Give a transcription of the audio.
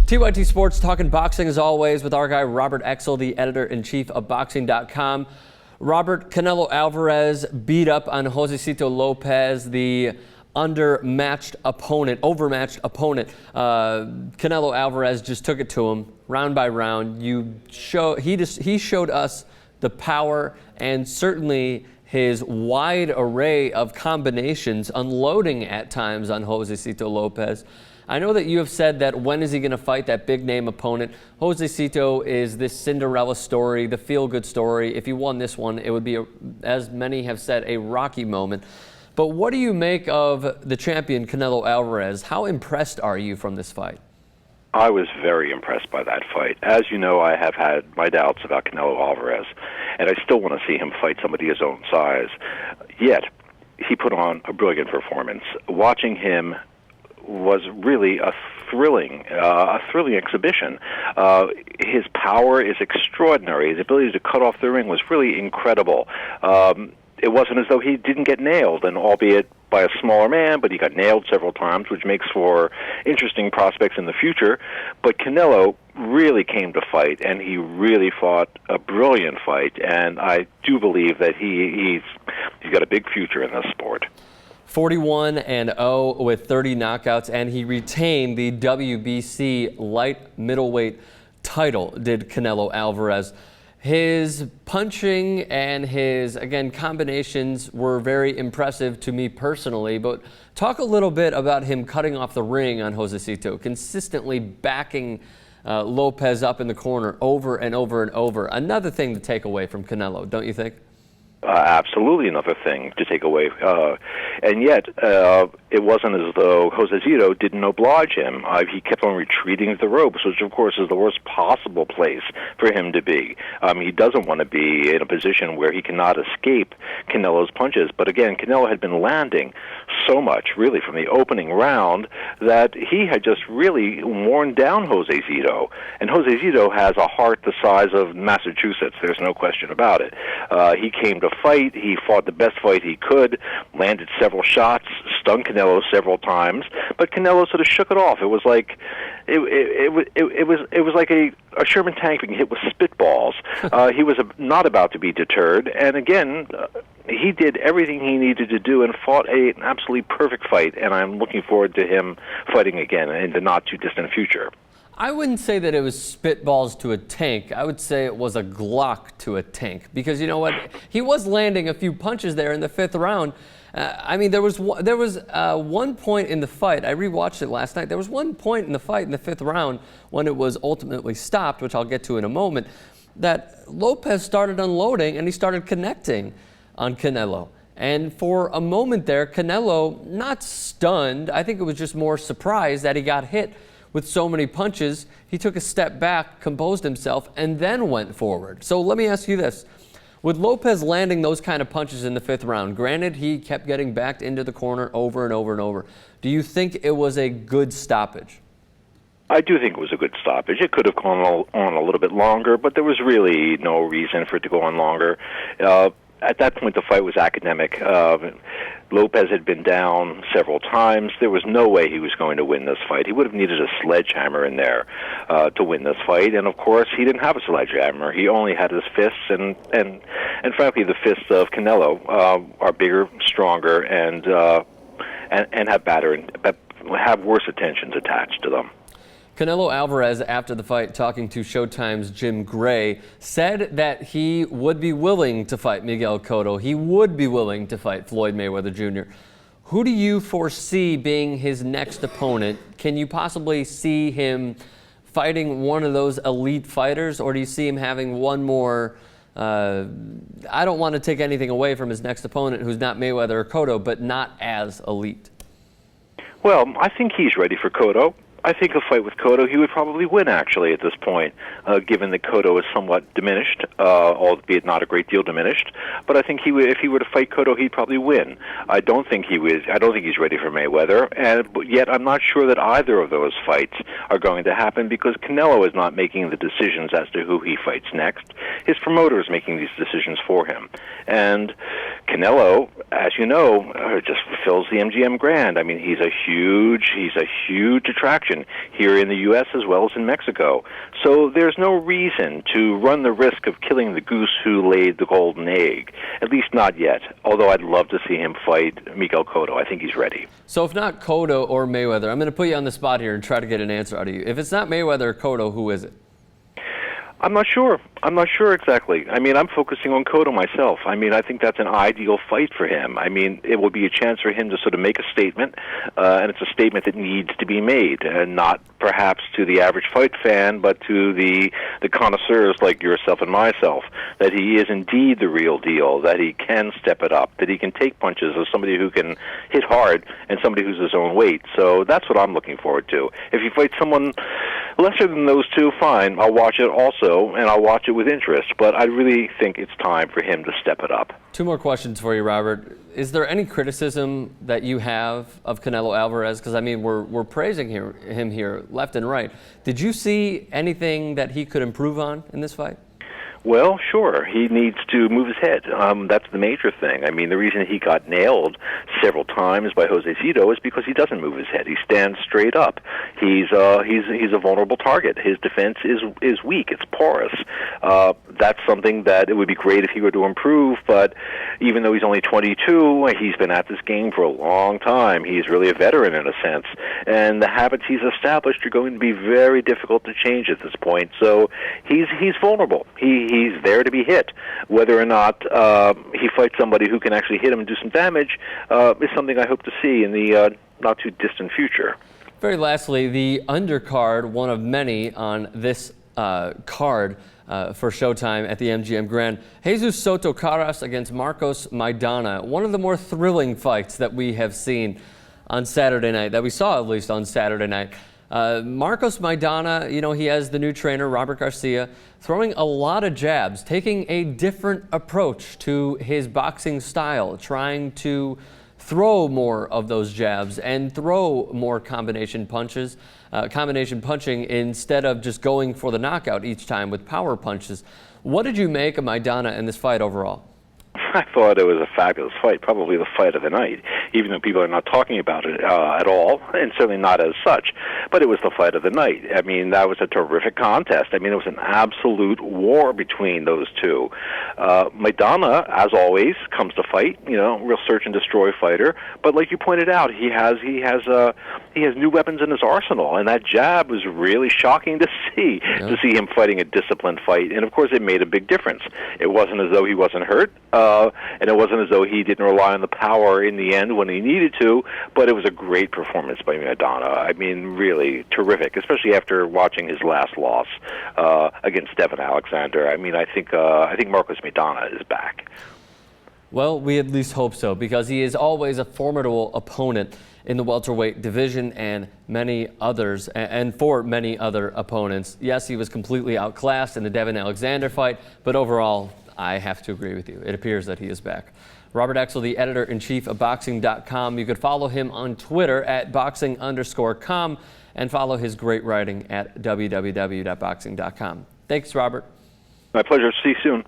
TYT Sports talking boxing as always with our guy Robert Exel, the editor-in-chief of boxing.com. Robert, Canelo Alvarez beat up on Josesito Lopez, the overmatched opponent. Canelo Alvarez just took it to him round by round. He showed us the power and certainly his wide array of combinations, unloading at times on Josesito Lopez. I know that you have said that when is he going to fight that big-name opponent? Josesito is this Cinderella story, the feel-good story. If he won this one, it would be, as many have said, a Rocky moment. But what do you make of the champion, Canelo Alvarez? How impressed are you from this fight? I was very impressed by that fight. As you know, I have had my doubts about Canelo Alvarez, and I still want to see him fight somebody his own size. Yet, he put on a brilliant performance. Watching him was really a thrilling exhibition. His power is extraordinary. His ability to cut off the ring was really incredible. It wasn't as though he didn't get nailed, and albeit by a smaller man, but he got nailed several times, which makes for interesting prospects in the future. But Canelo really came to fight, and he really fought a brilliant fight, and I do believe that he's got a big future in this sport. 41-0 with 30 knockouts, and he retained the WBC light middleweight title, did Canelo Alvarez. His punching and his, again, combinations were very impressive to me personally, but talk a little bit about him cutting off the ring on Josesito, consistently backing Lopez up in the corner over and over and over. Another thing to take away from Canelo, don't you think? Absolutely another thing to take away. And yet, it wasn't as though Josesito didn't oblige him. He kept on retreating to the ropes, which, of course, is the worst possible place for him to be. He doesn't want to be in a position where he cannot escape Canelo's punches. But again, Canelo had been landing so much, really, from the opening round, that he had just really worn down Josesito. And Josesito has a heart the size of Massachusetts. There's no question about it. He came to fight. He fought the best fight he could, landed several shots, stung Canelo several times, but Canelo sort of shook it off. It was like it was like a Sherman tank being hit with spitballs. He was not about to be deterred, and again, he did everything he needed to do and fought an absolutely perfect fight. And I'm looking forward to him fighting again in the not too distant future. I wouldn't say that it was spitballs to a tank. I would say it was a Glock to a tank, because you know what? He was landing a few punches there in the fifth round. I mean, there was one point in the fight. I rewatched it last night. There was one point in the fight in the fifth round when it was ultimately stopped, which I'll get to in a moment, that Lopez started unloading and he started connecting on Canelo. And for a moment there, Canelo, not stunned, I think it was just more surprised that he got hit with so many punches. He took a step back, composed himself, and then went forward. So let me ask you this. With Lopez landing those kind of punches in the fifth round, granted he kept getting backed into the corner over and over and over, do you think it was a good stoppage? I do think it was a good stoppage. It could have gone on a little bit longer, but there was really no reason for it to go on longer. At that point, the fight was academic. Lopez had been down several times. There was no way he was going to win this fight. He would have needed a sledgehammer in there to win this fight, and of course, he didn't have a sledgehammer. He only had his fists, and frankly, the fists of Canelo are bigger, stronger, and have worse attentions attached to them. Canelo Alvarez, after the fight, talking to Showtime's Jim Gray, said that he would be willing to fight Miguel Cotto. He would be willing to fight Floyd Mayweather Jr. Who do you foresee being his next opponent? Can you possibly see him fighting one of those elite fighters, or do you see him having one more? I don't want to take anything away from his next opponent who's not Mayweather or Cotto, but not as elite. Well, I think he's ready for Cotto. I think a fight with Cotto, he would probably win, actually, at this point, given that Cotto is somewhat diminished, albeit not a great deal diminished. But I think if he were to fight Cotto, he'd probably win. I don't think he's ready for Mayweather, but yet I'm not sure that either of those fights are going to happen, because Canelo is not making the decisions as to who he fights next. His promoter is making these decisions for him. And Canelo, as you know, just fills the MGM Grand. I mean, he's a huge attraction proven here in the U.S. as well as in Mexico. So there's no reason to run the risk of killing the goose who laid the golden egg, at least not yet, although I'd love to see him fight Miguel Cotto. I think he's ready. So if not Cotto or Mayweather, I'm going to put you on the spot here and try to get an answer out of you. If it's not Mayweather or Cotto, who is it? I'm not sure. I'm not sure exactly. I mean, I'm focusing on Cotto myself. I mean, I think that's an ideal fight for him. I mean, it will be a chance for him to sort of make a statement, and it's a statement that needs to be made, and not perhaps to the average fight fan, but to the connoisseurs like yourself and myself, that he is indeed the real deal, that he can step it up, that he can take punches as somebody who can hit hard and somebody who's his own weight. So that's what I'm looking forward to. If he fights someone lesser than those two, fine. I'll watch it also, and I'll watch it with interest. But I really think it's time for him to step it up. Two more questions for you, Robert. Is there any criticism that you have of Canelo Alvarez? Because, I mean, we're praising him here left and right. Did you see anything that he could improve on in this fight? Well, sure. He needs to move his head. That's the major thing. I mean, the reason he got nailed several times by Josesito is because he doesn't move his head. He stands straight up. He's a vulnerable target. His defense is weak. It's porous. That's something that it would be great if he were to improve, but even though he's only 22, he's been at this game for a long time. He's really a veteran in a sense, and the habits he's established are going to be very difficult to change at this point. So he's vulnerable. He's there to be hit. Whether or not he fights somebody who can actually hit him and do some damage is something I hope to see in the not too distant future. Very lastly, the undercard, one of many on this card for Showtime at the MGM Grand. Jesus Soto Caras against Marcos Maidana. One of the more thrilling fights that we have seen on Saturday night, that we saw at least on Saturday night. Marcos Maidana, you know, he has the new trainer, Robert Garcia, throwing a lot of jabs, taking a different approach to his boxing style, trying to throw more of those jabs and throw more combination punching instead of just going for the knockout each time with power punches. What did you make of Maidana in this fight overall? I thought it was a fabulous fight, probably the fight of the night, even though people are not talking about it at all, and certainly not as such. But it was the fight of the night. I mean, that was a terrific contest. I mean, it was an absolute war between those two. Maidana, as always, comes to fight, you know, real search and destroy fighter. But like you pointed out, he has new weapons in his arsenal, and that jab was really shocking to see, to see him fighting a disciplined fight. And of course, it made a big difference. It wasn't as though he wasn't hurt. And it wasn't as though he didn't rely on the power in the end when he needed to, but it was a great performance by Maidana. I mean, really terrific, especially after watching his last loss against Devin Alexander. I mean, I think Marcos Maidana is back. Well, we at least hope so, because he is always a formidable opponent in the welterweight division and many others, and for many other opponents. Yes, he was completely outclassed in the Devin Alexander fight, but overall, I have to agree with you. It appears that he is back. Robert Axel, the editor-in-chief of Boxing.com. You could follow him on Twitter at boxing_com and follow his great writing at www.boxing.com. Thanks, Robert. My pleasure. See you soon.